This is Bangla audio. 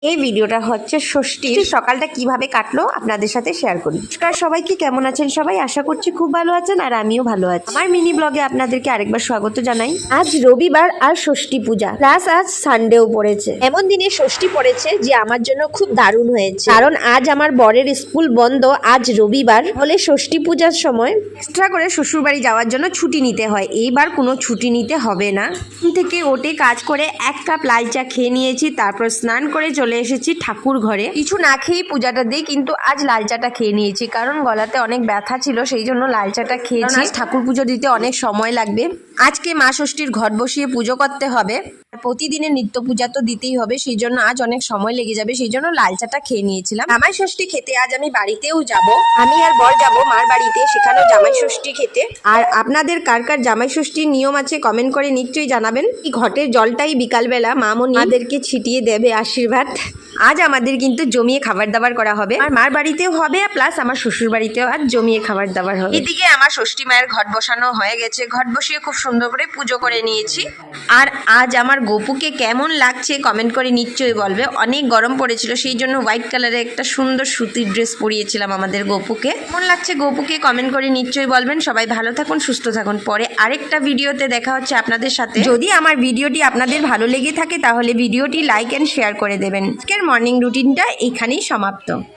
এই ভিডিওটা হচ্ছে ষষ্ঠীর সকালটা কিভাবে কাটলো আপনাদের সাথে শেয়ার করি। নমস্কার সবাইকে, কেমন আছেন সবাই? আশা করছি খুব ভালো আছেন আর আমিও ভালো আছি। আমার মিনি ব্লগে আপনাদেরকে আরেকবার স্বাগত জানাই। আজ রবিবার আর ষষ্ঠী পূজা, প্লাস আজ সানডেও পড়েছে। এমন দিনে ষষ্ঠী পড়েছে যে আমার জন্য খুব দারুণ হয়েছে, কারণ আজ আমার বরের স্কুল বন্ধ, আজ রবিবার হলে ষষ্ঠী পূজার সময় এক্সট্রা করে শ্বশুর বাড়ি যাওয়ার জন্য ছুটি নিতে হয়। এইবার কোনো ছুটি নিতে হবে না। থেকে ওটে কাজ করে 1 কাপ লাল চা খেয়ে নিয়েছি, তারপর স্নান করে চলে এসেছি ঠাকুর ঘরে। কিছু না খেয়েই পূজাটা দিই, কিন্তু আজ লাল চাটা খেয়ে নিয়েছি কারণ গলাতে অনেক ব্যথা ছিল, সেই জন্য লাল চাটা খেয়েছি। ঠাকুর পুজো দিতে অনেক সময় লাগবে। আজকে মা ষষ্ঠীর ঘট বসিয়ে পুজো করতে হবে, প্রতিদিনের নিত্য পূজা তো দিতেই হবে, সেই জন্য আজ অনেক সময় লেগে যাবে, সেই জন্য লাল চাটা খেয়ে নিয়েছিলাম। জামাই ষষ্ঠী খেতে আজ আমি বাড়িতেও যাব, আমি আর বর যাব মার বাড়িতে, সেখানেও জামাই ষষ্ঠী খেতে। আর আপনাদের কার কার জামাই ষষ্ঠীর নিয়ম আছে কমেন্ট করে নিশ্চয়ই জানাবেন। এই ঘটের জলটাই বিকালবেলা মামনি আমাদেরকে ছিটিয়ে দেবে আশীর্বাদ। আজ আমাদের কিন্তু জমিয়ে খাবার দাবার করা হবে, আর মার বাড়িতেও হবে, প্লাস আমার শ্বশুর বাড়িতেও আজ জমিয়ে খাবার দাবার হবে। এদিকে আমার ষষ্ঠী মায়ের ঘট বসানো হয়ে গেছে, ঘট বসিয়ে খুব সুন্দর করে পুজো করে নিয়েছি। আর আজ আমার গপুকে কেমন লাগছে কমেন্ট করে নিশ্চয়ই বলবে। অনেক গরম পড়েছিল, সেই জন্য হোয়াইট কালারের একটা সুন্দর সুতির ড্রেস পরিয়েছিলাম আমাদের গপুকে। কেমন লাগছে গপুকে কমেন্ট করে নিশ্চয়ই বলবেন। সবাই ভালো থাকুন, সুস্থ থাকুন। পরে আরেকটা ভিডিওতে দেখা হচ্ছে আপনাদের সাথে। যদি আমার ভিডিওটি আপনাদের ভালো লেগে থাকে তাহলে ভিডিওটি লাইক এন্ড শেয়ার করে দেবেন। আজকের মর্নিং রুটিনটা এখানেই সমাপ্ত।